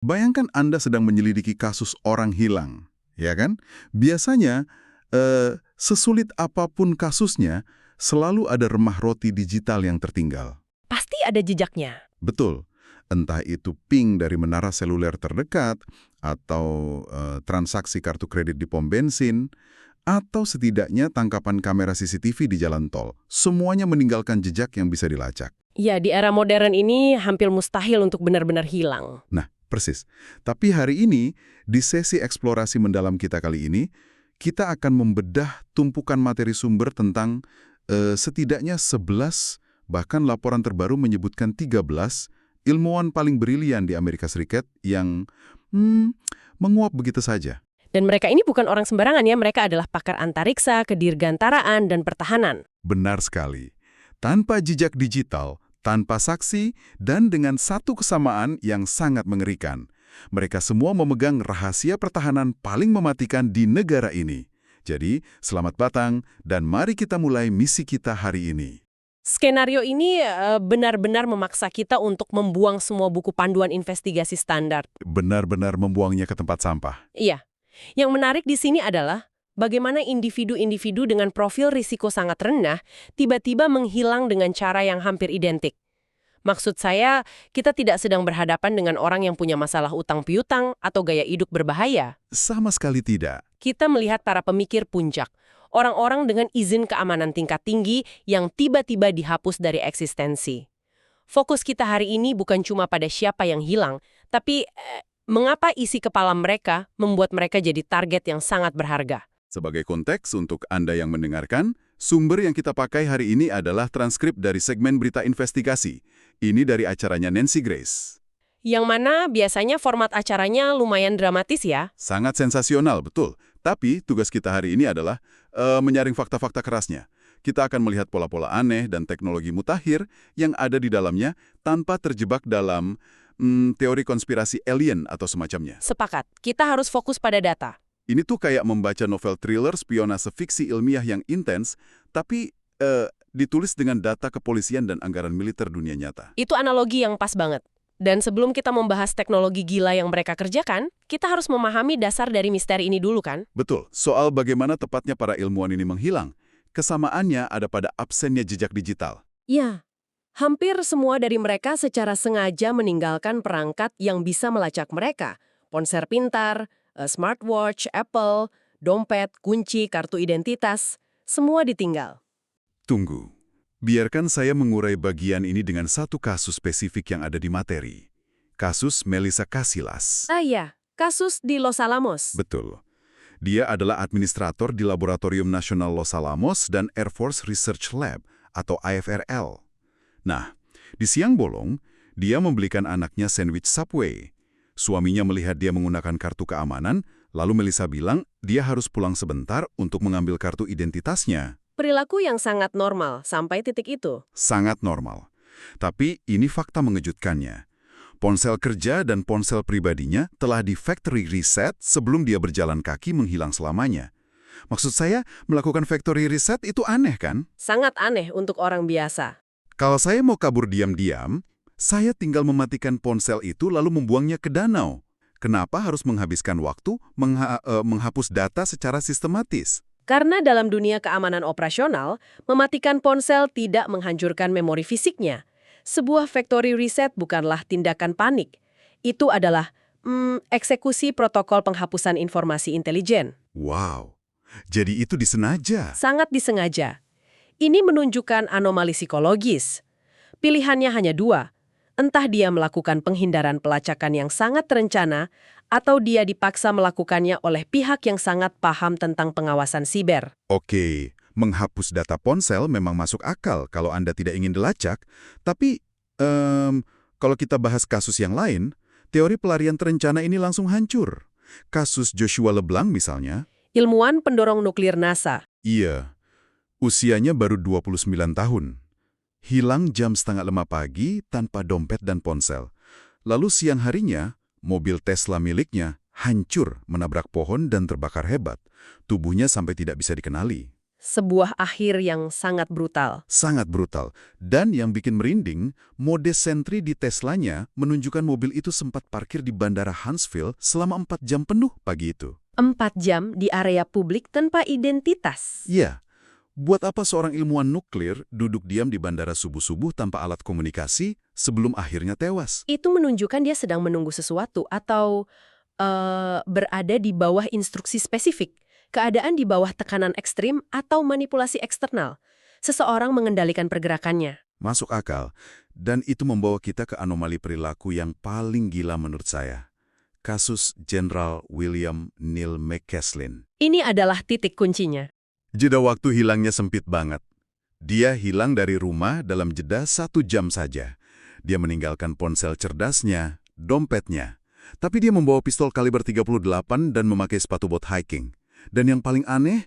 Bayangkan Anda sedang menyelidiki kasus orang hilang, ya kan? Biasanya, sesulit apapun kasusnya, selalu ada remah roti digital yang tertinggal. Pasti ada jejaknya. Betul. Entah itu ping dari menara seluler terdekat, atau transaksi kartu kredit di pom bensin, atau setidaknya tangkapan kamera CCTV di jalan tol. Semuanya meninggalkan jejak yang bisa dilacak. Ya, di era modern ini hampir mustahil untuk benar-benar hilang. Nah, persis. Tapi hari ini, di sesi eksplorasi mendalam kita kali ini, kita akan membedah tumpukan materi sumber tentang setidaknya 11, bahkan laporan terbaru menyebutkan 13, ilmuwan paling brilian di Amerika Serikat yang menguap begitu saja. Dan mereka ini bukan orang sembarangan ya, mereka adalah pakar antariksa, kedirgantaraan, dan pertahanan. Benar sekali. Tanpa jejak digital, tanpa saksi, dan dengan satu kesamaan yang sangat mengerikan. Mereka semua memegang rahasia pertahanan paling mematikan di negara ini. Jadi, selamat datang dan mari kita mulai misi kita hari ini. Skenario ini benar-benar memaksa kita untuk membuang semua buku panduan investigasi standar. Benar-benar membuangnya ke tempat sampah. Iya. Yang menarik di sini adalah bagaimana individu-individu dengan profil risiko sangat rendah tiba-tiba menghilang dengan cara yang hampir identik. Maksud saya, kita tidak sedang berhadapan dengan orang yang punya masalah utang piutang atau gaya hidup berbahaya. Sama sekali tidak. Kita melihat para pemikir puncak, orang-orang dengan izin keamanan tingkat tinggi yang tiba-tiba dihapus dari eksistensi. Fokus kita hari ini bukan cuma pada siapa yang hilang, tapi mengapa isi kepala mereka membuat mereka jadi target yang sangat berharga. Sebagai konteks untuk Anda yang mendengarkan, sumber yang kita pakai hari ini adalah transkrip dari segmen berita investigasi. Ini dari acaranya Nancy Grace. Yang mana biasanya format acaranya lumayan dramatis ya. Sangat sensasional, betul. Tapi tugas kita hari ini adalah menyaring fakta-fakta kerasnya. Kita akan melihat pola-pola aneh dan teknologi mutakhir yang ada di dalamnya tanpa terjebak dalam teori konspirasi alien atau semacamnya. Sepakat, kita harus fokus pada data. Ini tuh kayak membaca novel thriller spionase fiksi ilmiah yang intens, tapi ditulis dengan data kepolisian dan anggaran militer dunia nyata. Itu analogi yang pas banget. Dan sebelum kita membahas teknologi gila yang mereka kerjakan, kita harus memahami dasar dari misteri ini dulu kan? Betul, soal bagaimana tepatnya para ilmuwan ini menghilang. Kesamaannya ada pada absennya jejak digital. Ya, hampir semua dari mereka secara sengaja meninggalkan perangkat yang bisa melacak mereka. Ponsel pintar, smartwatch, Apple, dompet, kunci, kartu identitas, semua ditinggal. Tunggu. Biarkan saya mengurai bagian ini dengan satu kasus spesifik yang ada di materi. Kasus Melissa Casillas. Ah iya, kasus di Los Alamos. Betul. Dia adalah administrator di Laboratorium Nasional Los Alamos dan Air Force Research Lab atau AFRL. Nah, di siang bolong, dia membelikan anaknya sandwich Subway. Suaminya melihat dia menggunakan kartu keamanan, lalu Melissa bilang dia harus pulang sebentar untuk mengambil kartu identitasnya. Perilaku yang sangat normal sampai titik itu. Sangat normal. Tapi ini fakta mengejutkannya. Ponsel kerja dan ponsel pribadinya telah di factory reset sebelum dia berjalan kaki menghilang selamanya. Maksud saya, melakukan factory reset itu aneh kan? Sangat aneh untuk orang biasa. Kalau saya mau kabur diam-diam, saya tinggal mematikan ponsel itu lalu membuangnya ke danau. Kenapa harus menghabiskan waktu menghapus data secara sistematis? Karena dalam dunia keamanan operasional, mematikan ponsel tidak menghancurkan memori fisiknya. Sebuah factory reset bukanlah tindakan panik. Itu adalah eksekusi protokol penghapusan informasi intelijen. Wow, jadi itu disengaja. Sangat disengaja. Ini menunjukkan anomali psikologis. Pilihannya hanya dua. Entah dia melakukan penghindaran pelacakan yang sangat terencana, atau dia dipaksa melakukannya oleh pihak yang sangat paham tentang pengawasan siber. Oke, menghapus data ponsel memang masuk akal kalau Anda tidak ingin dilacak, tapi kalau kita bahas kasus yang lain, teori pelarian terencana ini langsung hancur. Kasus Joshua LeBlanc misalnya. Ilmuwan pendorong nuklir NASA. Iya, usianya baru 29 tahun. Hilang jam 4:30 pagi tanpa dompet dan ponsel. Lalu siang harinya, mobil Tesla miliknya hancur menabrak pohon dan terbakar hebat. Tubuhnya sampai tidak bisa dikenali. Sebuah akhir yang sangat brutal. Sangat brutal. Dan yang bikin merinding, mode sentri di Teslanya menunjukkan mobil itu sempat parkir di Bandara Huntsville selama 4 jam penuh pagi itu. 4 jam di area publik tanpa identitas. Iya, buat apa seorang ilmuwan nuklir duduk diam di bandara subuh-subuh tanpa alat komunikasi sebelum akhirnya tewas? Itu menunjukkan dia sedang menunggu sesuatu atau berada di bawah instruksi spesifik, keadaan di bawah tekanan ekstrim atau manipulasi eksternal. Seseorang mengendalikan pergerakannya. Masuk akal. Dan itu membawa kita ke anomali perilaku yang paling gila menurut saya. Kasus Jenderal William Neil McCaslin. Ini adalah titik kuncinya. Jeda waktu hilangnya sempit banget. Dia hilang dari rumah dalam jeda 1 jam saja. Dia meninggalkan ponsel cerdasnya, dompetnya. Tapi dia membawa pistol kaliber 38 dan memakai sepatu bot hiking. Dan yang paling aneh,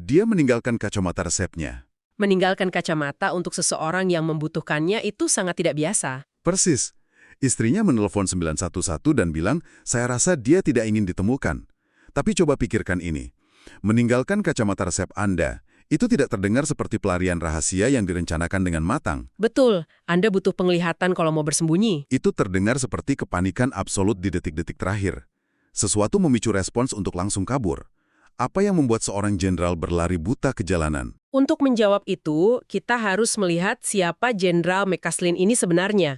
dia meninggalkan kacamata resepnya. Meninggalkan kacamata untuk seseorang yang membutuhkannya itu sangat tidak biasa. Persis. Istrinya menelpon 911 dan bilang, saya rasa dia tidak ingin ditemukan. Tapi coba pikirkan ini. Meninggalkan kacamata resep Anda, itu tidak terdengar seperti pelarian rahasia yang direncanakan dengan matang. Betul, Anda butuh penglihatan kalau mau bersembunyi. Itu terdengar seperti kepanikan absolut di detik-detik terakhir. Sesuatu memicu respons untuk langsung kabur. Apa yang membuat seorang jenderal berlari buta ke jalanan? Untuk menjawab itu, kita harus melihat siapa Jenderal McCaslin ini sebenarnya.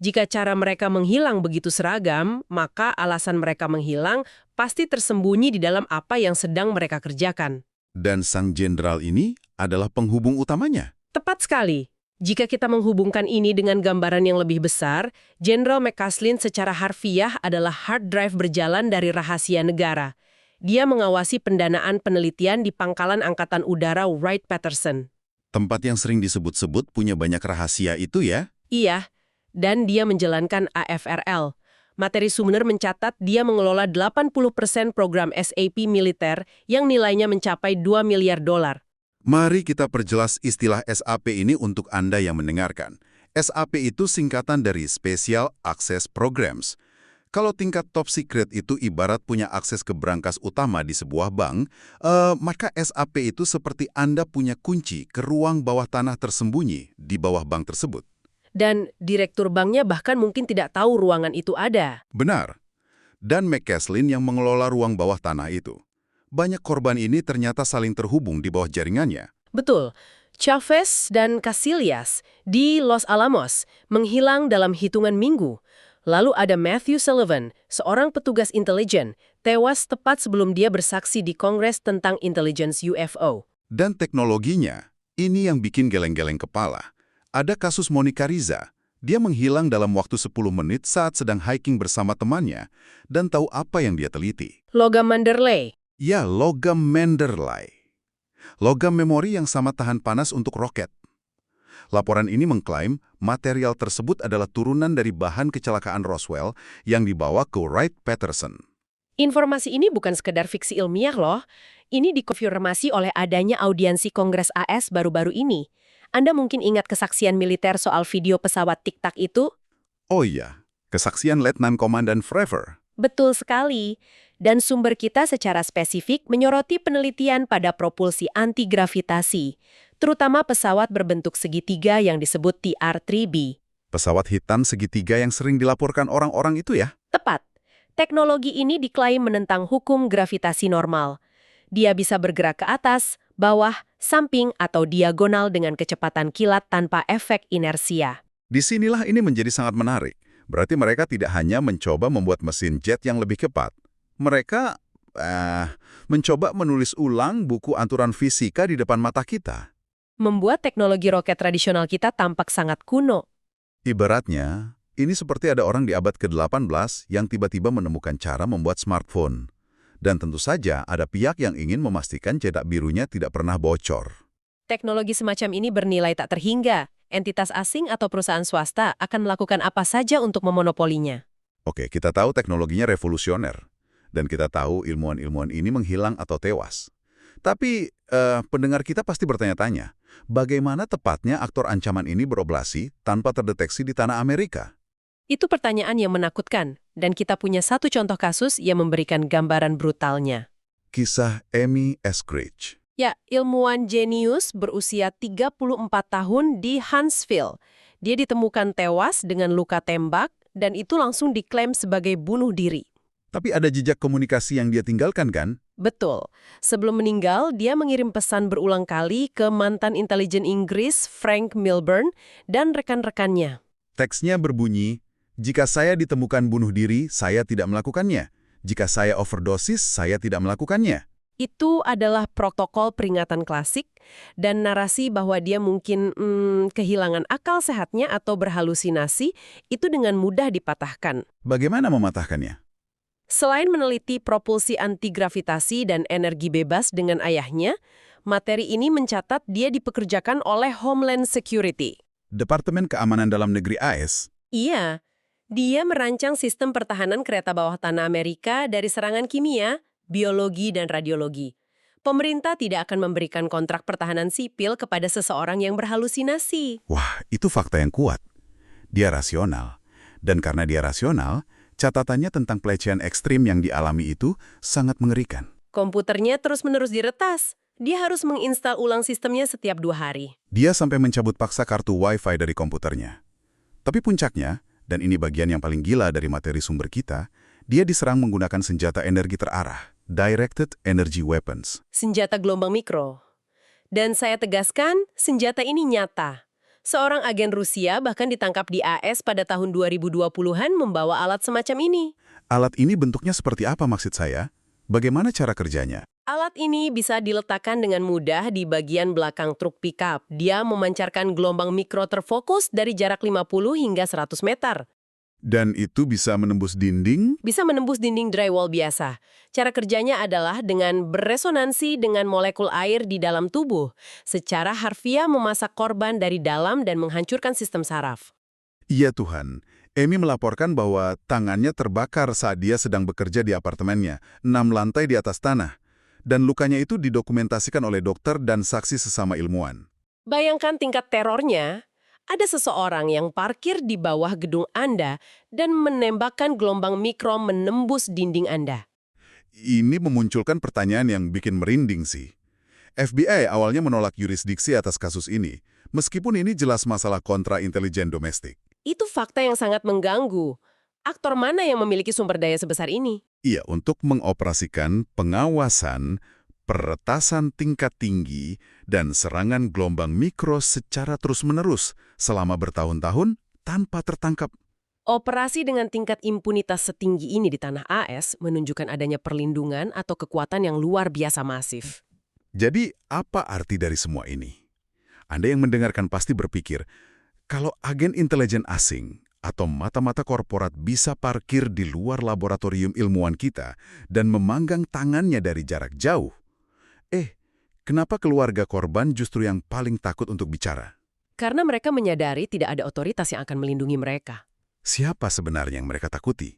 Jika cara mereka menghilang begitu seragam, maka alasan mereka menghilang pasti tersembunyi di dalam apa yang sedang mereka kerjakan. Dan sang jenderal ini adalah penghubung utamanya. Tepat sekali. Jika kita menghubungkan ini dengan gambaran yang lebih besar, Jenderal McCaslin secara harfiah adalah hard drive berjalan dari rahasia negara. Dia mengawasi pendanaan penelitian di Pangkalan Angkatan Udara Wright-Patterson. Tempat yang sering disebut-sebut punya banyak rahasia itu ya? Iya, dan dia menjalankan AFRL. Materi Sumner mencatat dia mengelola 80% program SAP militer yang nilainya mencapai 2 miliar dolar. Mari kita perjelas istilah SAP ini untuk Anda yang mendengarkan. SAP itu singkatan dari Special Access Programs. Kalau tingkat top secret itu ibarat punya akses ke brankas utama di sebuah bank, maka SAP itu seperti Anda punya kunci ke ruang bawah tanah tersembunyi di bawah bank tersebut. Dan direktur banknya bahkan mungkin tidak tahu ruangan itu ada. Benar. Dan McCaslin yang mengelola ruang bawah tanah itu. Banyak korban ini ternyata saling terhubung di bawah jaringannya. Betul. Chavez dan Casillas di Los Alamos menghilang dalam hitungan minggu. Lalu ada Matthew Sullivan, seorang petugas intelijen, tewas tepat sebelum dia bersaksi di Kongres tentang intelligence UFO. Dan teknologinya, ini yang bikin geleng-geleng kepala. Ada kasus Monica Riza. Dia menghilang dalam waktu 10 menit saat sedang hiking bersama temannya dan tahu apa yang dia teliti. Logam Manderley. Ya, logam Manderley. Logam memori yang sama tahan panas untuk roket. Laporan ini mengklaim material tersebut adalah turunan dari bahan kecelakaan Roswell yang dibawa ke Wright-Patterson. Informasi ini bukan sekedar fiksi ilmiah loh. Ini dikonfirmasi oleh adanya audiensi Kongres AS baru-baru ini. Anda mungkin ingat kesaksian militer soal video pesawat Tic-Tac itu? Oh iya, kesaksian Letnan Komandan Fravor. Betul sekali. Dan sumber kita secara spesifik menyoroti penelitian pada propulsi anti-gravitasi, terutama pesawat berbentuk segitiga yang disebut TR-3B. Pesawat hitam segitiga yang sering dilaporkan orang-orang itu ya? Tepat. Teknologi ini diklaim menentang hukum gravitasi normal. Dia bisa bergerak ke atas, bawah, samping, atau diagonal dengan kecepatan kilat tanpa efek inersia. Disinilah ini menjadi sangat menarik. Berarti mereka tidak hanya mencoba membuat mesin jet yang lebih cepat. Mereka mencoba menulis ulang buku aturan fisika di depan mata kita. Membuat teknologi roket tradisional kita tampak sangat kuno. Ibaratnya, ini seperti ada orang di abad ke-18 yang tiba-tiba menemukan cara membuat smartphone. Dan tentu saja ada pihak yang ingin memastikan cetak birunya tidak pernah bocor. Teknologi semacam ini bernilai tak terhingga. Entitas asing atau perusahaan swasta akan melakukan apa saja untuk memonopolinya. Oke, kita tahu teknologinya revolusioner. Dan kita tahu ilmuwan-ilmuwan ini menghilang atau tewas. Tapi pendengar kita pasti bertanya-tanya, bagaimana tepatnya aktor ancaman ini beroperasi tanpa terdeteksi di tanah Amerika? Itu pertanyaan yang menakutkan, dan kita punya satu contoh kasus yang memberikan gambaran brutalnya. Kisah Amy Eskridge. Ya, ilmuwan jenius berusia 34 tahun di Huntsville. Dia ditemukan tewas dengan luka tembak dan itu langsung diklaim sebagai bunuh diri. Tapi ada jejak komunikasi yang dia tinggalkan kan? Betul. Sebelum meninggal, dia mengirim pesan berulang kali ke mantan intelijen Inggris Frank Milburn dan rekan-rekannya. Teksnya berbunyi, jika saya ditemukan bunuh diri, saya tidak melakukannya. Jika saya overdosis, saya tidak melakukannya. Itu adalah protokol peringatan klasik dan narasi bahwa dia mungkin kehilangan akal sehatnya atau berhalusinasi itu dengan mudah dipatahkan. Bagaimana mematahkannya? Selain meneliti propulsi antigravitasi dan energi bebas dengan ayahnya, materi ini mencatat dia dipekerjakan oleh Homeland Security. Departemen Keamanan Dalam Negeri AS. Iya, dia merancang sistem pertahanan kereta bawah tanah Amerika dari serangan kimia, biologi, dan radiologi. Pemerintah tidak akan memberikan kontrak pertahanan sipil kepada seseorang yang berhalusinasi. Wah, itu fakta yang kuat. Dia rasional. Dan karena dia rasional, catatannya tentang pelecehan ekstrim yang dialami itu sangat mengerikan. Komputernya terus-menerus diretas. Dia harus menginstal ulang sistemnya setiap 2 hari. Dia sampai mencabut paksa kartu Wi-Fi dari komputernya. Tapi puncaknya, dan ini bagian yang paling gila dari materi sumber kita, dia diserang menggunakan senjata energi terarah, Directed Energy Weapons. Senjata gelombang mikro. Dan saya tegaskan, senjata ini nyata. Seorang agen Rusia bahkan ditangkap di AS pada tahun 2020-an membawa alat semacam ini. Alat ini bentuknya seperti apa maksud saya? Bagaimana cara kerjanya? Alat ini bisa diletakkan dengan mudah di bagian belakang truk pickup. Dia memancarkan gelombang mikro terfokus dari jarak 50 hingga 100 meter. Dan itu bisa menembus dinding? Bisa menembus dinding drywall biasa. Cara kerjanya adalah dengan beresonansi dengan molekul air di dalam tubuh. Secara harfiah memasak korban dari dalam dan menghancurkan sistem saraf. Iya Tuhan. Amy melaporkan bahwa tangannya terbakar saat dia sedang bekerja di apartemennya, 6 lantai di atas tanah. Dan lukanya itu didokumentasikan oleh dokter dan saksi sesama ilmuwan. Bayangkan tingkat terornya. Ada seseorang yang parkir di bawah gedung Anda dan menembakkan gelombang mikro menembus dinding Anda. Ini memunculkan pertanyaan yang bikin merinding sih. FBI awalnya menolak yurisdiksi atas kasus ini, meskipun ini jelas masalah kontra intelijen domestik. Itu fakta yang sangat mengganggu. Aktor mana yang memiliki sumber daya sebesar ini? Iya, untuk mengoperasikan pengawasan, peretasan tingkat tinggi, dan serangan gelombang mikro secara terus-menerus selama bertahun-tahun tanpa tertangkap. Operasi dengan tingkat impunitas setinggi ini di tanah AS menunjukkan adanya perlindungan atau kekuatan yang luar biasa masif. Jadi, apa arti dari semua ini? Anda yang mendengarkan pasti berpikir, kalau agen intelijen asing atau mata-mata korporat bisa parkir di luar laboratorium ilmuwan kita dan memanggang tangannya dari jarak jauh, kenapa keluarga korban justru yang paling takut untuk bicara? Karena mereka menyadari tidak ada otoritas yang akan melindungi mereka. Siapa sebenarnya yang mereka takuti?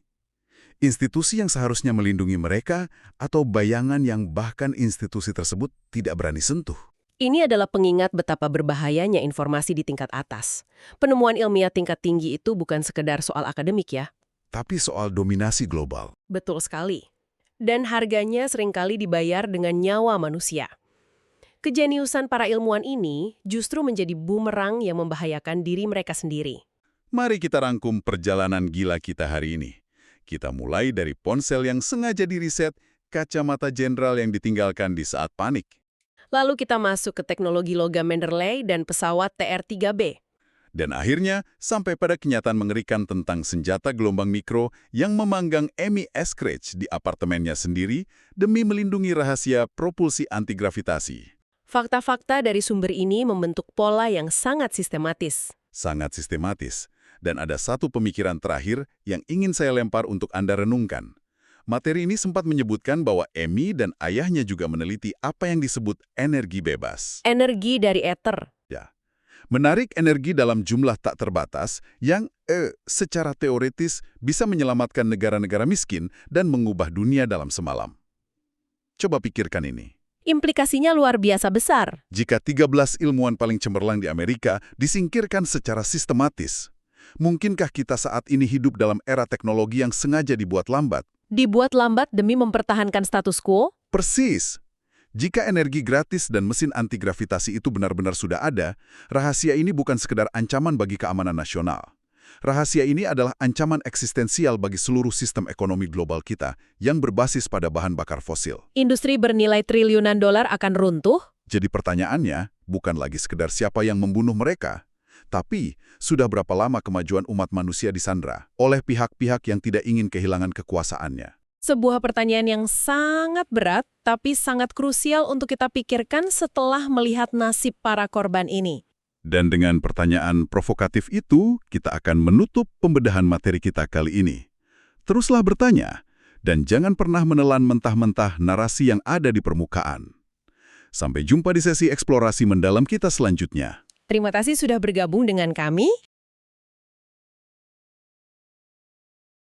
Institusi yang seharusnya melindungi mereka atau bayangan yang bahkan institusi tersebut tidak berani sentuh? Ini adalah pengingat betapa berbahayanya informasi di tingkat atas. Penemuan ilmiah tingkat tinggi itu bukan sekedar soal akademik ya. Tapi soal dominasi global. Betul sekali. Dan harganya seringkali dibayar dengan nyawa manusia. Kejeniusan para ilmuwan ini justru menjadi bumerang yang membahayakan diri mereka sendiri. Mari kita rangkum perjalanan gila kita hari ini. Kita mulai dari ponsel yang sengaja diriset, kacamata jenderal yang ditinggalkan di saat panik. Lalu kita masuk ke teknologi logam Mendeley dan pesawat TR-3B. Dan akhirnya sampai pada kenyataan mengerikan tentang senjata gelombang mikro yang memanggang Amy Eskridge di apartemennya sendiri demi melindungi rahasia propulsi antigravitasi. Fakta-fakta dari sumber ini membentuk pola yang sangat sistematis. Sangat sistematis. Dan ada satu pemikiran terakhir yang ingin saya lempar untuk Anda renungkan. Materi ini sempat menyebutkan bahwa Amy dan ayahnya juga meneliti apa yang disebut energi bebas. Energi dari ether. Ya, menarik energi dalam jumlah tak terbatas yang secara teoritis bisa menyelamatkan negara-negara miskin dan mengubah dunia dalam semalam. Coba pikirkan ini. Implikasinya luar biasa besar. Jika 13 ilmuwan paling cemerlang di Amerika disingkirkan secara sistematis, mungkinkah kita saat ini hidup dalam era teknologi yang sengaja dibuat lambat? Dibuat lambat demi mempertahankan status quo? Persis. Jika energi gratis dan mesin anti-gravitasi itu benar-benar sudah ada, rahasia ini bukan sekedar ancaman bagi keamanan nasional. Rahasia ini adalah ancaman eksistensial bagi seluruh sistem ekonomi global kita yang berbasis pada bahan bakar fosil. Industri bernilai triliunan dolar akan runtuh? Jadi pertanyaannya bukan lagi sekedar siapa yang membunuh mereka, tapi sudah berapa lama kemajuan umat manusia disandra oleh pihak-pihak yang tidak ingin kehilangan kekuasaannya. Sebuah pertanyaan yang sangat berat, tapi sangat krusial untuk kita pikirkan setelah melihat nasib para korban ini. Dan dengan pertanyaan provokatif itu, kita akan menutup pembedahan materi kita kali ini. Teruslah bertanya, dan jangan pernah menelan mentah-mentah narasi yang ada di permukaan. Sampai jumpa di sesi eksplorasi mendalam kita selanjutnya. Terima kasih sudah bergabung dengan kami.